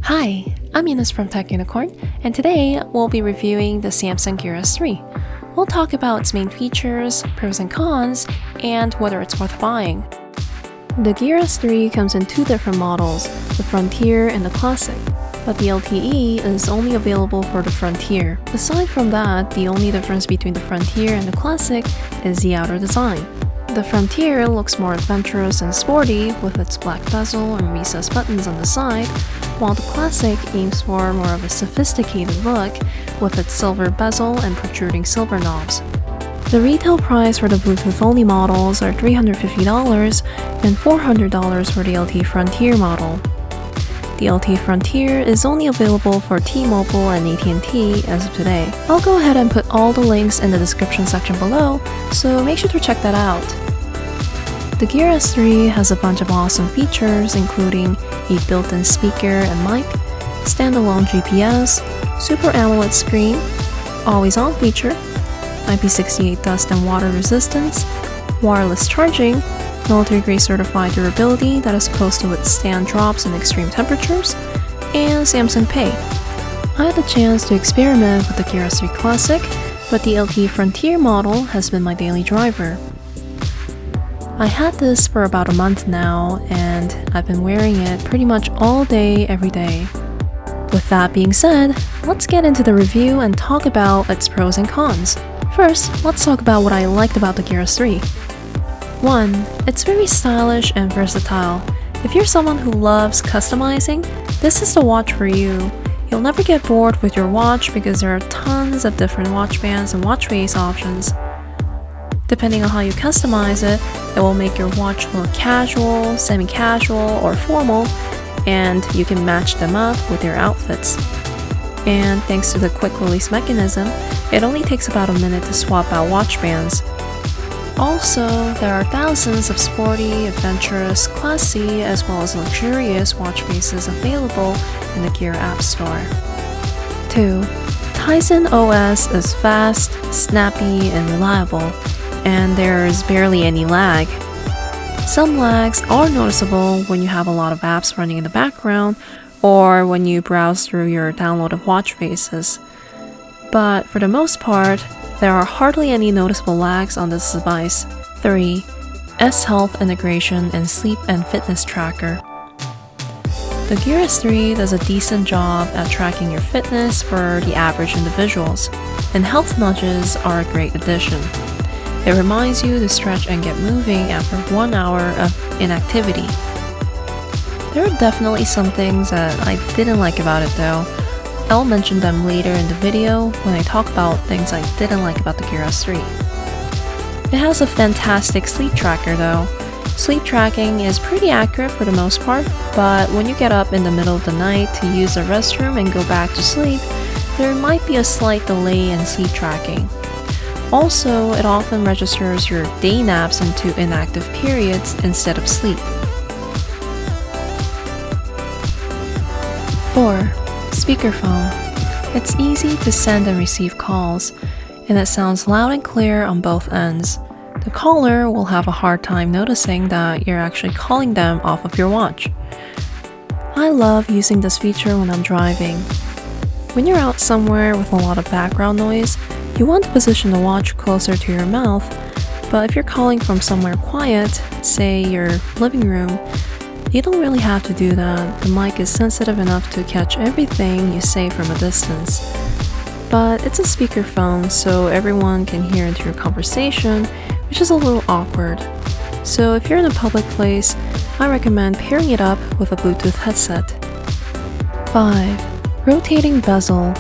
Hi, I'm Eunice from TekUnicorn, and today we'll be reviewing the Samsung Gear S3. We'll talk about its main features, pros and cons, and whether it's worth buying. The Gear S3 comes in two different models, the Frontier and the Classic, but the LTE is only available for the Frontier. Aside from that, the only difference between the Frontier and the Classic is the outer design. The Frontier looks more adventurous and sporty with its black bezel and recessed buttons on the side, while the Classic aims for more of a sophisticated look with its silver bezel and protruding silver knobs. The retail price for the Bluetooth-only models are $350 and $400 for the LTE Frontier model. The LTE Frontier is only available for T-Mobile and AT&T as of today. I'll go ahead and put all the links in the description section below, so make sure to check that out. The Gear S3 has a bunch of awesome features, including a built-in speaker and mic, standalone GPS, Super AMOLED screen, always-on feature, IP68 dust and water resistance, wireless charging, military-grade certified durability that is supposed to withstand drops in extreme temperatures, and Samsung Pay. I had the chance to experiment with the Gear S3 Classic, but the LTE Frontier model has been my daily driver. I had this for about a month now, and I've been wearing it pretty much all day, every day. With that being said, let's get into the review and talk about its pros and cons. First, let's talk about what I liked about the Gear S3. 1. It's very stylish and versatile. If you're someone who loves customizing, this is the watch for you. You'll never get bored with your watch because there are tons of different watch bands and watch face options. Depending on how you customize it, it will make your watch look casual, semi-casual, or formal, and you can match them up with your outfits. And thanks to the quick release mechanism, it only takes about a minute to swap out watch bands. Also, there are thousands of sporty, adventurous, classy, as well as luxurious watch faces available in the Gear App Store. 2. Tizen OS is fast, snappy, and reliable, and there is barely any lag. Some lags are noticeable when you have a lot of apps running in the background or when you browse through your downloaded watch faces. But for the most part, there are hardly any noticeable lags on this device. 3. S-Health integration and sleep and fitness tracker. The Gear S3 does a decent job at tracking your fitness for the average individuals, and health nudges are a great addition. It reminds you to stretch and get moving after 1 hour of inactivity. There are definitely some things that I didn't like about it though. I'll mention them later in the video when I talk about things I didn't like about the Gear S3. It has a fantastic sleep tracker though. Sleep tracking is pretty accurate for the most part, but when you get up in the middle of the night to use the restroom and go back to sleep, there might be a slight delay in sleep tracking. Also, it often registers your day naps into inactive periods instead of sleep. 4. Speakerphone. It's easy to send and receive calls, and it sounds loud and clear on both ends. The caller will have a hard time noticing that you're actually calling them off of your watch. I love using this feature when I'm driving. When you're out somewhere with a lot of background noise, you want to position the watch closer to your mouth, but if you're calling from somewhere quiet, say your living room, you don't really have to do that. The mic is sensitive enough to catch everything you say from a distance. But it's a speakerphone, so everyone can hear into your conversation, which is a little awkward. So if you're in a public place, I recommend pairing it up with a Bluetooth headset. 5. Rotating bezel.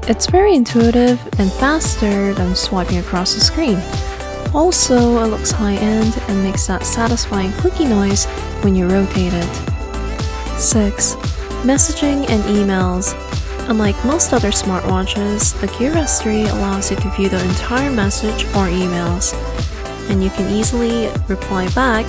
It's very intuitive and faster than swiping across the screen. Also, it looks high-end and makes that satisfying clicky noise when you rotate it. 6. Messaging and emails. Unlike most other smartwatches, the Gear S3 allows you to view the entire message or emails, and you can easily reply back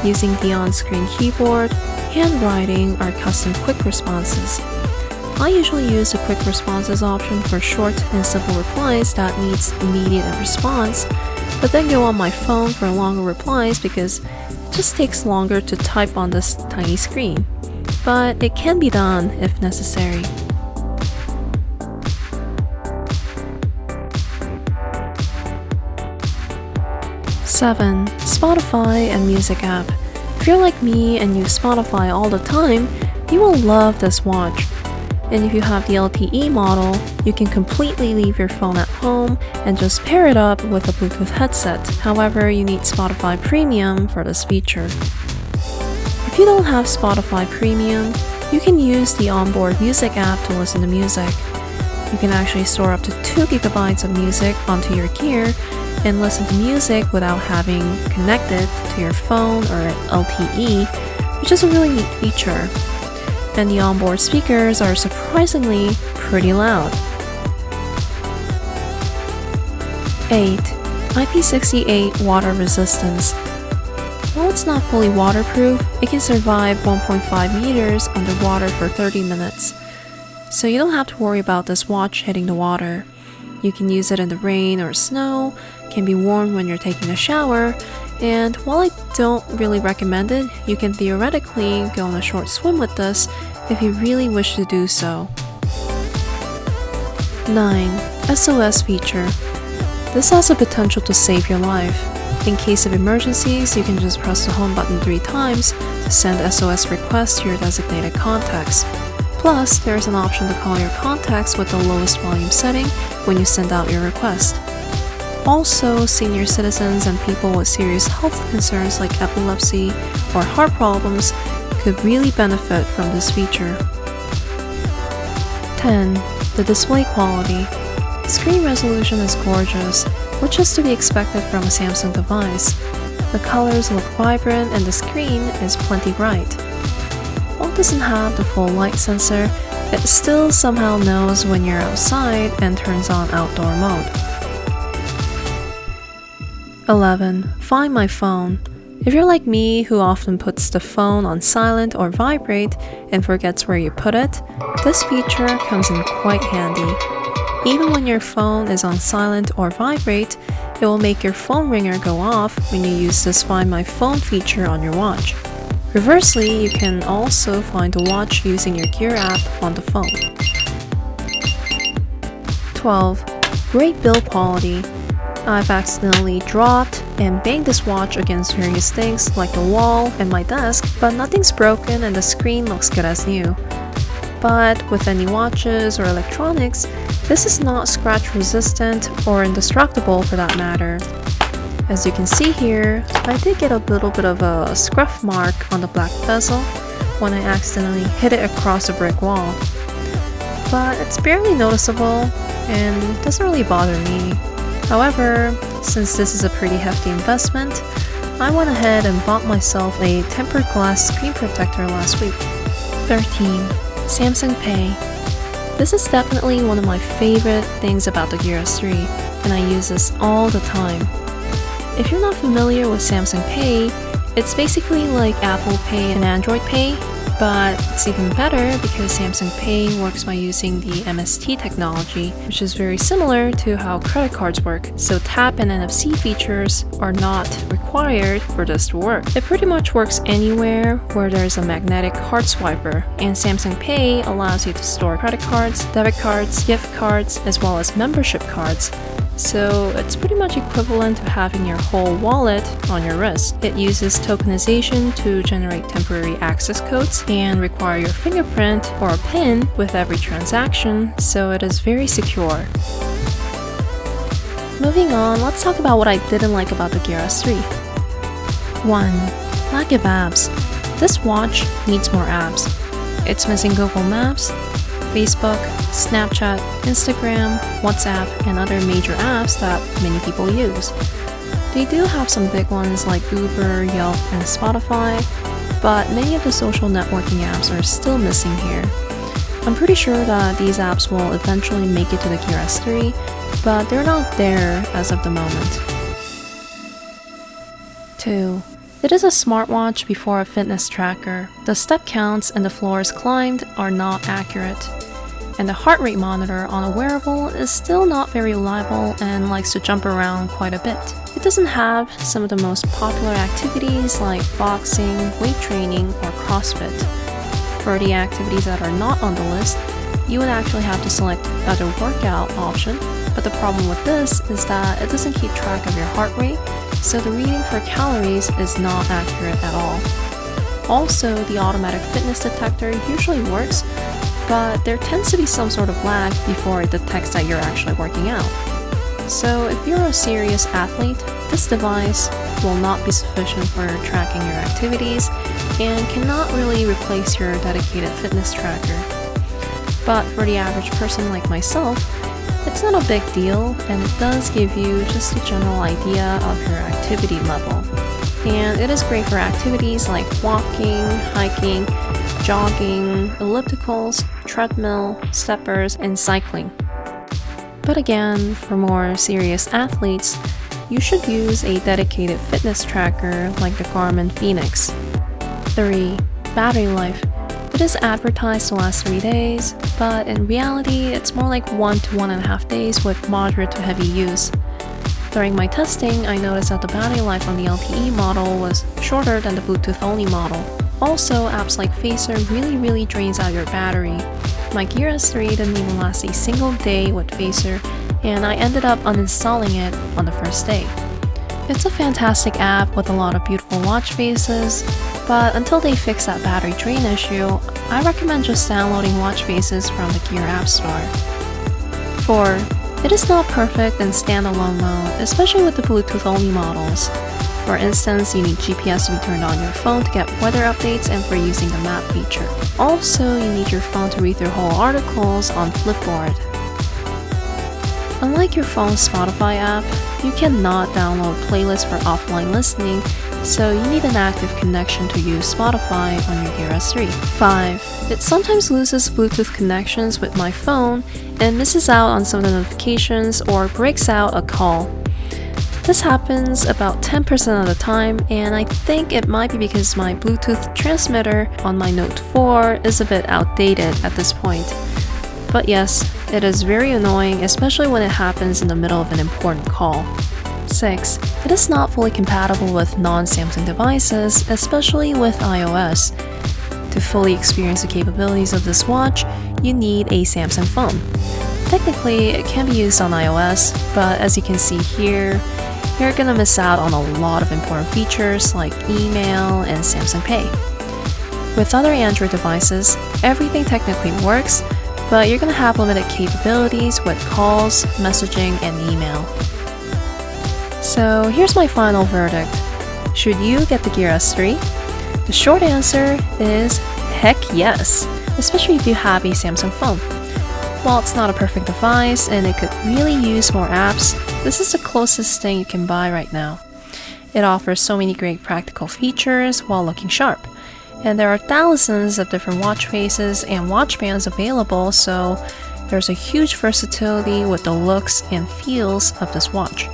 using the on-screen keyboard, handwriting, or custom quick responses. I usually use the quick responses option for short and simple replies that needs immediate response, but then go on my phone for longer replies because it just takes longer to type on this tiny screen. but it can be done if necessary. 7. Spotify and music app. If you're like me and use Spotify all the time, you will love this watch. And if you have the LTE model, you can completely leave your phone at home and just pair it up with a Bluetooth headset. However, you need Spotify Premium for this feature. If you don't have Spotify Premium, you can use the onboard music app to listen to music. You can actually store up to 2 gigabytes of music onto your gear and listen to music without having connected to your phone or LTE, which is a really neat feature. And the onboard speakers are surprisingly pretty loud. 8. IP68 water resistance. While it's not fully waterproof, it can survive 1.5 meters underwater for 30 minutes. So you don't have to worry about this watch hitting the water. You can use it in the rain or snow, can be worn when you're taking a shower, and while I don't really recommend it, you can theoretically go on a short swim with this if you really wish to do so. 9. SOS feature. This has the potential to save your life. In case of emergencies, you can just press the home button 3 times to send SOS requests to your designated contacts. Plus, there's an option to call your contacts with the lowest volume setting when you send out your request. Also, senior citizens and people with serious health concerns like epilepsy or heart problems could really benefit from this feature. 10. The display quality. Screen resolution is gorgeous, which is to be expected from a Samsung device. The colors look vibrant and the screen is plenty bright. While it doesn't have the full light sensor, it still somehow knows when you're outside and turns on outdoor mode. 11. Find my phone. If you're like me who often puts the phone on silent or vibrate and forgets where you put it, this feature comes in quite handy. Even when your phone is on silent or vibrate, it will make your phone ringer go off when you use this Find My Phone feature on your watch. Reversely, you can also find the watch using your Gear app on the phone. 12. Great build quality. I've accidentally dropped and banged this watch against various things like the wall and my desk, but nothing's broken and the screen looks good as new. But with any watches or electronics, this is not scratch resistant or indestructible for that matter. As you can see here, I did get a little bit of a scuff mark on the black bezel when I accidentally hit it across a brick wall. But it's barely noticeable and doesn't really bother me. However, since this is a pretty hefty investment, I went ahead and bought myself a tempered glass screen protector last week. 13. Samsung Pay. This is definitely one of my favorite things about the Gear S3, and I use this all the time. If you're not familiar with Samsung Pay, it's basically like Apple Pay and Android Pay, but it's even better because Samsung Pay works by using the MST technology, which is very similar to how credit cards work, so tap and NFC features are not required for this to work. It pretty much works anywhere where there's a magnetic card swiper, and Samsung Pay allows you to store credit cards, debit cards, gift cards, as well as membership cards. So it's pretty much equivalent to having your whole wallet on your wrist. It uses tokenization to generate temporary access codes and require your fingerprint or a PIN with every transaction, so it is very secure. Moving on, let's talk about what I didn't like about the Gear S3. 1. Lack of apps. This watch needs more apps. It's missing Google Maps, Facebook, Snapchat, Instagram, WhatsApp, and other major apps that many people use. They do have some big ones like Uber, Yelp, and Spotify, but many of the social networking apps are still missing here. I'm pretty sure that these apps will eventually make it to the Gear S3, but they're not there as of the moment. 2. It is a smartwatch before a fitness tracker. The step counts and the floors climbed are not accurate. And the heart rate monitor on a wearable is still not very reliable and likes to jump around quite a bit. It doesn't have some of the most popular activities like boxing, weight training, or CrossFit. For the activities that are not on the list, you would actually have to select other workout option, but the problem with this is that it doesn't keep track of your heart rate, so the reading for calories is not accurate at all. Also, the automatic fitness detector usually works, but there tends to be some sort of lag before it detects that you're actually working out. So if you're a serious athlete, this device will not be sufficient for tracking your activities and cannot really replace your dedicated fitness tracker. But for the average person like myself, it's not a big deal, and it does give you just a general idea of your activity level. And it is great for activities like walking, hiking, jogging, ellipticals, treadmill, steppers, and cycling. But again, for more serious athletes, you should use a dedicated fitness tracker like the Garmin Fenix. 3. Battery life. It is advertised to last 3 days, but in reality, it's more like 1 to 1.5 days with moderate to heavy use. During my testing, I noticed that the battery life on the LTE model was shorter than the Bluetooth-only model. Also, apps like Facer really drains out your battery. My Gear S3 didn't even last a single day with Facer, and I ended up uninstalling it on the first day. It's a fantastic app with a lot of beautiful watch faces, but until they fix that battery drain issue, I recommend just downloading watch faces from the Gear App Store. 4. It is not perfect in standalone mode, especially with the Bluetooth-only models. For instance, you need GPS to be turned on your phone to get weather updates and for using the map feature. Also, you need your phone to read through whole articles on Flipboard. Unlike your phone's Spotify app, you cannot download playlists for offline listening, so you need an active connection to use Spotify on your Gear S3. 5. It sometimes loses Bluetooth connections with my phone and misses out on some of the notifications or breaks out a call. This happens about 10% of the time, and I think it might be because my Bluetooth transmitter on my Note 4 is a bit outdated at this point. But yes, it is very annoying, especially when it happens in the middle of an important call. 6. It is not fully compatible with non-Samsung devices, especially with iOS. To fully experience the capabilities of this watch, you need a Samsung phone. Technically, it can be used on iOS, but as you can see here, you're gonna miss out on a lot of important features like email and Samsung Pay. With other Android devices, everything technically works, but you're gonna have limited capabilities with calls, messaging, and email. So here's my final verdict. Should you get the Gear S3? The short answer is heck yes, especially if you have a Samsung phone. While it's not a perfect device and it could really use more apps, this is the closest thing you can buy right now. It offers so many great practical features while looking sharp. And there are thousands of different watch faces and watch bands available, so there's a huge versatility with the looks and feels of this watch.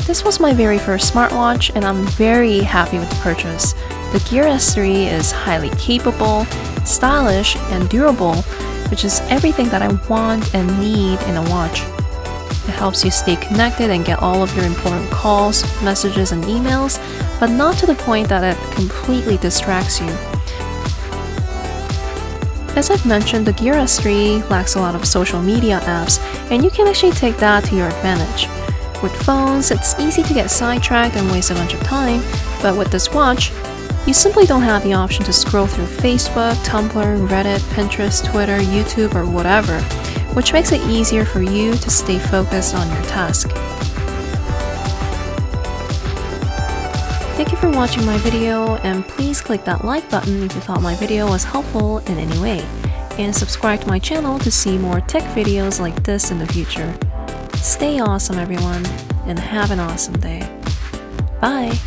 This was my very first smartwatch, and I'm very happy with the purchase. The Gear S3 is highly capable, stylish, and durable, which is everything that I want and need in a watch. It helps you stay connected and get all of your important calls, messages, and emails, but not to the point that it completely distracts you. As I've mentioned, the Gear S3 lacks a lot of social media apps, and you can actually take that to your advantage. With phones, it's easy to get sidetracked and waste a bunch of time, but with this watch, you simply don't have the option to scroll through Facebook, Tumblr, Reddit, Pinterest, Twitter, YouTube, or whatever, which makes it easier for you to stay focused on your task. Thank you for watching my video, and please click that like button if you thought my video was helpful in any way, and subscribe to my channel to see more tech videos like this in the future. Stay awesome everyone, and have an awesome day. Bye!